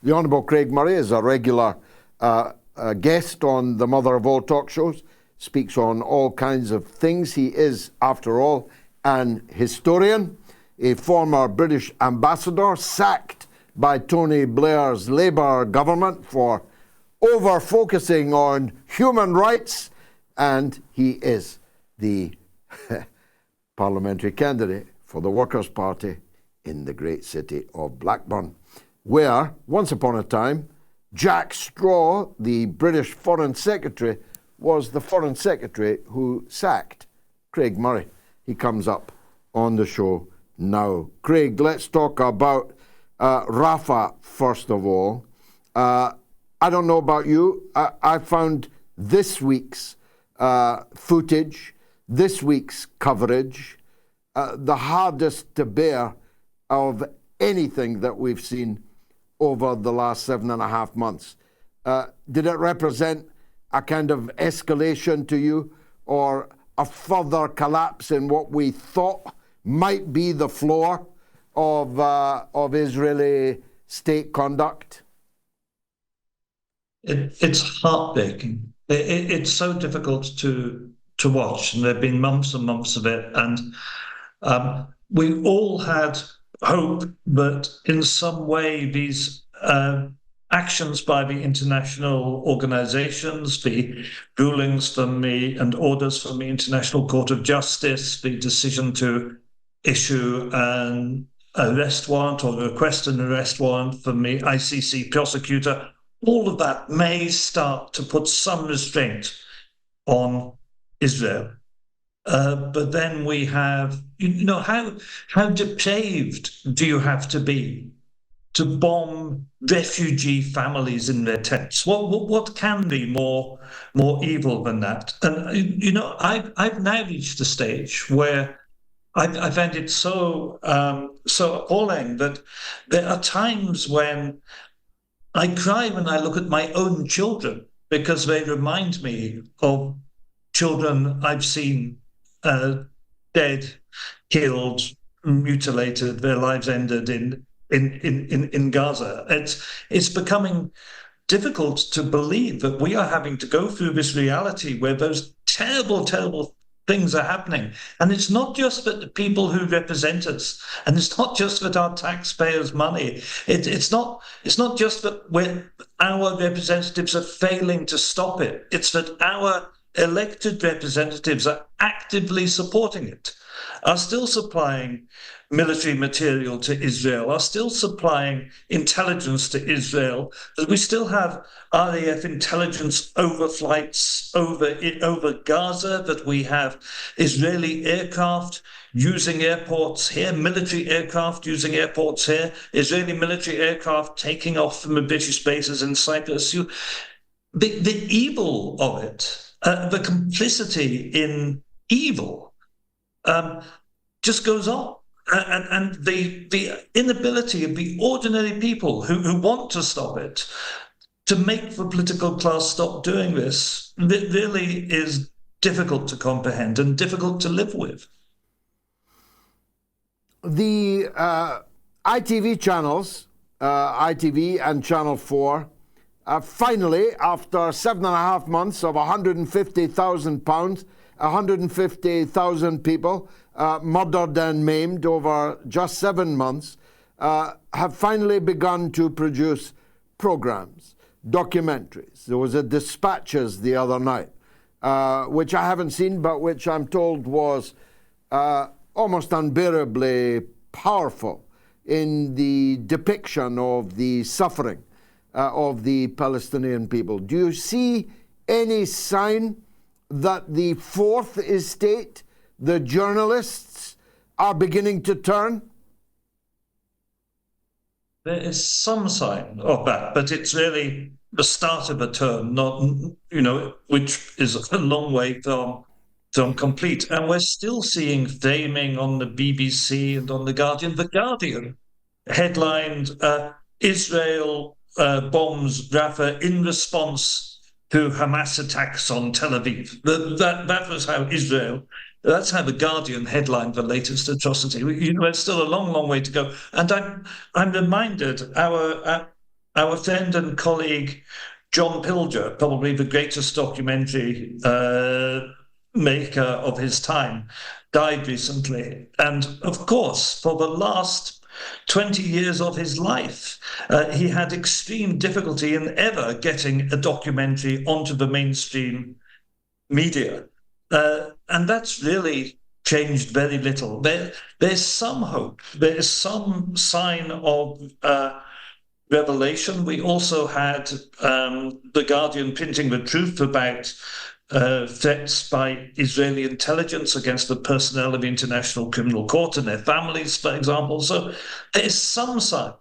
The Honourable Craig Murray is a regular guest on the Mother of All talk shows, speaks on all kinds of things. He is, after all, an historian, a former British ambassador, sacked by Tony Blair's Labour government for over-focusing on human rights, and he is the parliamentary candidate for the Workers' Party in the great city of Blackburn, where, once upon a time, Jack Straw, the British Foreign Secretary, was the Foreign Secretary who sacked Craig Murray. He comes up on the show now. Craig, let's talk about Rafah first of all. I don't know about you. I found this week's footage, this week's coverage, the hardest to bear of anything that we've seen over the last 7.5 months. Did it represent a kind of escalation to you, or a further collapse in what we thought might be the floor of Israeli state conduct? It's heartbreaking. It's so difficult to watch, and there have been months and months of it, and we all had hope that in some way these actions by the international organizations, the rulings from and orders from the International Court of Justice, the decision to issue an arrest warrant or request an arrest warrant from the ICC prosecutor, all of that may start to put some restraint on Israel. But then we have, how depraved do you have to be to bomb refugee families in their tents? What can be more evil than that? And I've now reached a stage where I find it so appalling that there are times when I cry when I look at my own children, because they remind me of children I've seen dead, killed, mutilated, their lives ended in Gaza. It's becoming difficult to believe that we are having to go through this reality where those terrible, terrible things are happening. And it's not just that the people who represent us, and it's not just that our taxpayers' money, it's not just that our representatives are failing to stop it. It's that our elected representatives are actively supporting it, are still supplying military material to Israel, are still supplying intelligence to Israel, that we still have RAF intelligence overflights over Gaza, that we have Israeli aircraft using airports here, military aircraft using airports here, Israeli military aircraft taking off from the British bases in Cyprus. The evil of it, the complicity in evil, just goes on. And the inability of the ordinary people who want to stop it to make the political class stop doing this, it really is difficult to comprehend and difficult to live with. The ITV channels, ITV and Channel 4, finally, after 7.5 months of £150,000, 150,000 people murdered and maimed over just 7 months, have finally begun to produce programs, documentaries. There was a Dispatches the other night, which I haven't seen, but which I'm told was almost unbearably powerful in the depiction of the suffering of the Palestinian people. Do you see any sign that the fourth estate, the journalists, are beginning to turn? There is some sign of that, but it's really the start of a turn, not, which is a long way from complete. And we're still seeing framing on the BBC and on The Guardian. The Guardian headlined, Israel bombs Rafah in response to Hamas attacks on Tel Aviv. That was how that's how The Guardian headlined the latest atrocity. It's still a long, long way to go. And I'm reminded our our friend and colleague John Pilger, probably the greatest documentary maker of his time, died recently. And of course, for the last 20 years of his life, he had extreme difficulty in ever getting a documentary onto the mainstream media. And that's really changed very little. There's some hope. There's some sign of revelation. We also had The Guardian printing the truth about threats by Israeli intelligence against the personnel of the International Criminal Court and their families, for example. So there's some sign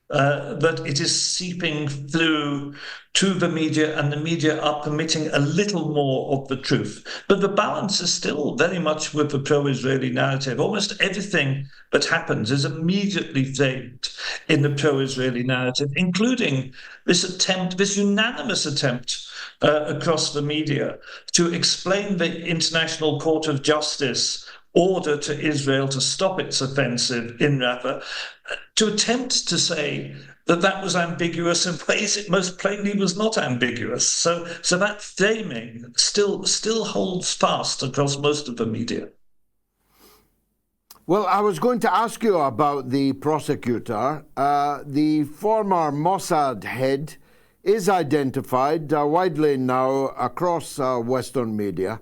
that it is seeping through to the media, and the media are permitting a little more of the truth. But the balance is still very much with the pro-Israeli narrative. Almost everything that happens is immediately framed in the pro-Israeli narrative, including this unanimous attempt across the media to explain the International Court of Justice order to Israel to stop its offensive in Rafah, to attempt to say that that was ambiguous in ways it most plainly was not ambiguous. So that framing still holds fast across most of the media. Well, I was going to ask you about the prosecutor. The former Mossad head is identified widely now across Western media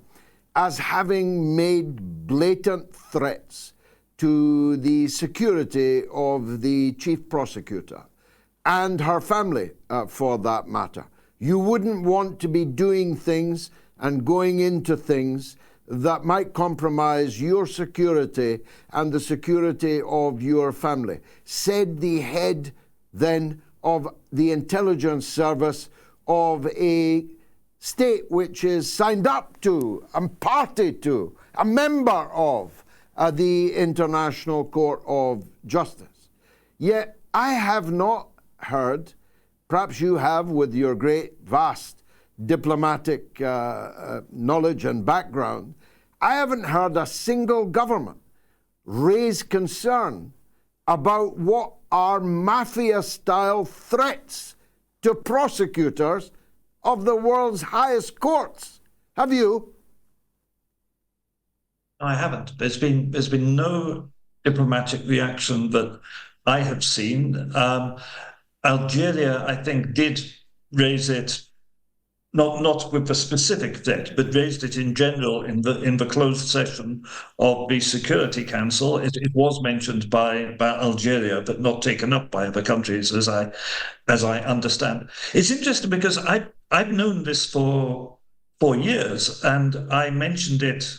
as having made blatant threats to the security of the chief prosecutor and her family, for that matter. You wouldn't want to be doing things and going into things that might compromise your security and the security of your family, said the head then of the intelligence service of a state which is signed up to and party to, a member of the International Court of Justice. Yet I have not heard, perhaps you have with your great, vast diplomatic knowledge and background, I haven't heard a single government raise concern about what are mafia-style threats to prosecutors of the world's highest courts. Have you? I haven't. There's been no diplomatic reaction that I have seen. Algeria, I think, did raise it, not with the specific threat, but raised it in general in the closed session of the Security Council. It was mentioned by Algeria, but not taken up by other countries, as I understand. It's interesting because I've known this for years, and I mentioned it.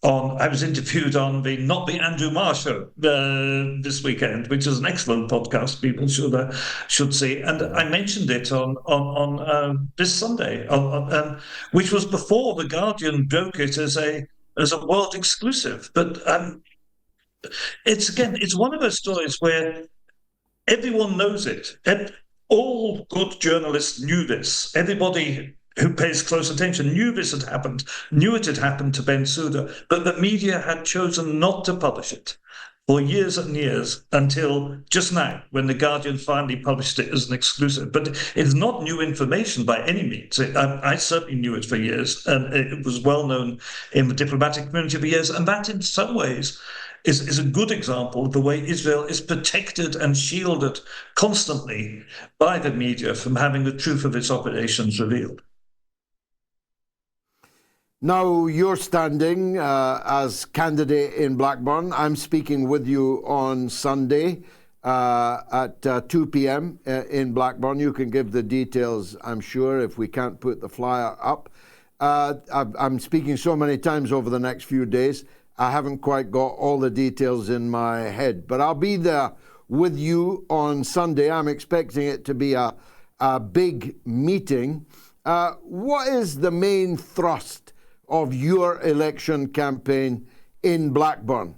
I was interviewed on Not the Andrew Marr Show this weekend, which is an excellent podcast people should see. And I mentioned it on this Sunday, which was before The Guardian broke it as a world exclusive. But it's one of those stories where everyone knows it. All good journalists knew this. Everybody who pays close attention knew this had happened, knew it had happened to Bensouda, but the media had chosen not to publish it for years and years until just now, when The Guardian finally published it as an exclusive. But it's not new information by any means. I certainly knew it for years, and it was well known in the diplomatic community for years, and that in some ways is a good example of the way Israel is protected and shielded constantly by the media from having the truth of its operations revealed. Now you're standing as candidate in Blackburn. I'm speaking with you on Sunday at 2 p.m. In Blackburn. You can give the details, I'm sure, if we can't put the flyer up. I'm speaking so many times over the next few days, I haven't quite got all the details in my head. But I'll be there with you on Sunday. I'm expecting it to be a big meeting. What is the main thrust of your election campaign in Blackburn?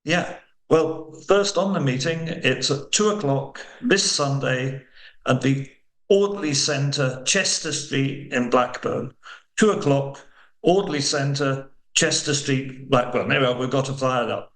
Yeah, well, first on the meeting, it's at 2:00 this Sunday at the Audley Centre, Chester Street in Blackburn. 2:00, Audley Centre, Chester Street, Blackburn. There we are, we've got a flyer up.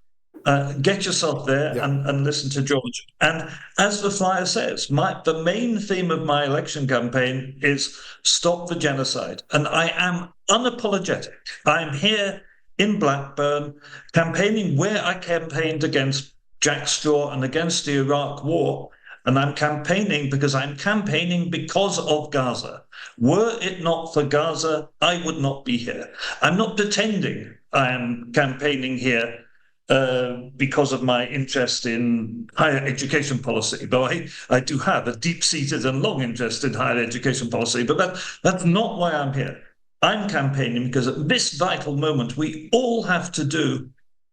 Get yourself there and listen to George. And as the flyer says, the main theme of my election campaign is stop the genocide. And I am unapologetic. I'm here in Blackburn campaigning where I campaigned against Jack Straw and against the Iraq War. And I'm campaigning because of Gaza. Were it not for Gaza, I would not be here. I'm not pretending I am campaigning here because of my interest in higher education policy, though I do have a deep-seated and long interest in higher education policy, but that's not why I'm here. I'm campaigning because at this vital moment, we all have to do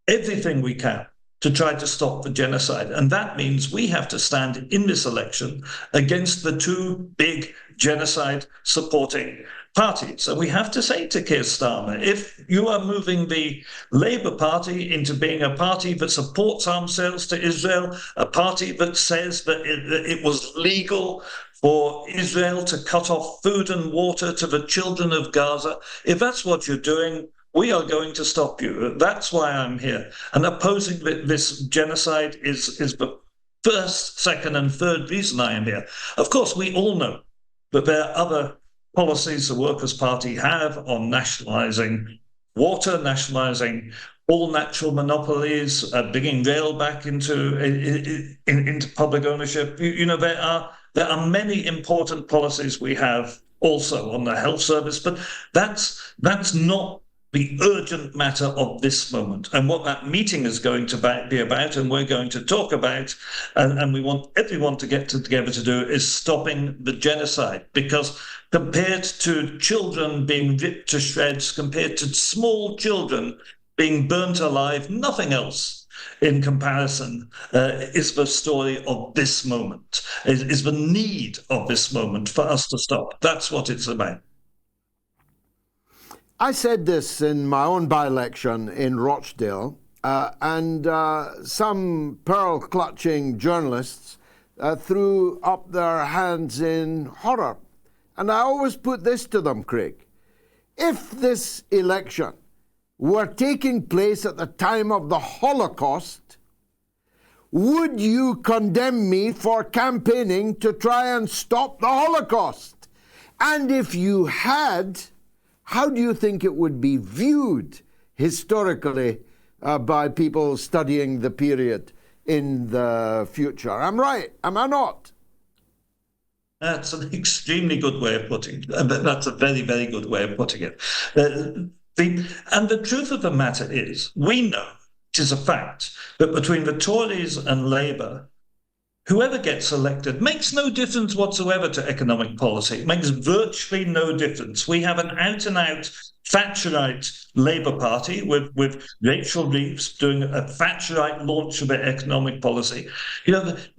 everything we can to try to stop the genocide. And that means we have to stand in this election against the two big genocide-supporting parties. And we have to say to Keir Starmer, if you are moving the Labour Party into being a party that supports arms sales to Israel, a party that says that it was legal for Israel to cut off food and water to the children of Gaza, if that's what you're doing, we are going to stop you. That's why I'm here. And opposing this genocide is the first, second, and third reason I am here. Of course, we all know that there are other policies the Workers' Party have on nationalising water, nationalising all natural monopolies, bringing rail back into public ownership. There are many important policies we have also on the health service, but that's not the urgent matter of this moment. And what that meeting is going to be about, and we're going to talk about, and we want everyone to get together to do, is stopping the genocide. Because compared to children being ripped to shreds, compared to small children being burnt alive, nothing else in comparison is the story of this moment, is the need of this moment for us to stop. That's what it's about. I said this in my own by-election in Rochdale, and some pearl-clutching journalists threw up their hands in horror. And I always put this to them, Craig. If this election were taking place at the time of the Holocaust, would you condemn me for campaigning to try and stop the Holocaust? And if you had, how do you think it would be viewed historically by people studying the period in the future? I'm right, am I not? That's an extremely good way of putting it. That's a very, very good way of putting it. And the truth of the matter is, we know, it is a fact, that between the Tories and Labour, whoever gets elected makes no difference whatsoever to economic policy. It makes virtually no difference. We have an out-and-out Thatcherite Labour Party with Rachel Reeves doing a Thatcherite launch of their economic policy.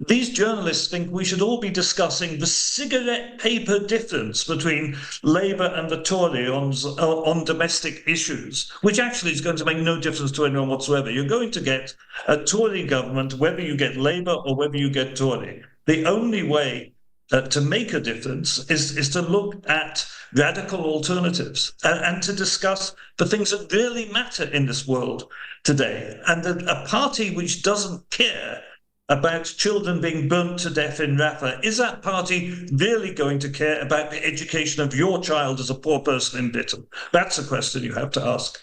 These journalists think we should all be discussing the cigarette paper difference between Labour and the Tory on domestic issues, which actually is going to make no difference to anyone whatsoever. You're going to get a Tory government, whether you get Labour or whether you get Tory. The only way to make a difference is to look at radical alternatives and to discuss the things that really matter in this world today. And a party which doesn't care about children being burnt to death in Rafah, is that party really going to care about the education of your child as a poor person in Britain? That's a question you have to ask.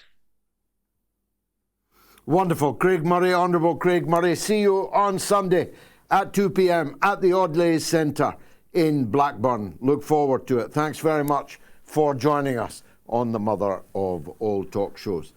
Wonderful. Craig Murray, Honourable Craig Murray. See you on Sunday at 2 p.m. at the Audley Centre in Blackburn. Look forward to it. Thanks very much for joining us on the Mother of All Talk Shows.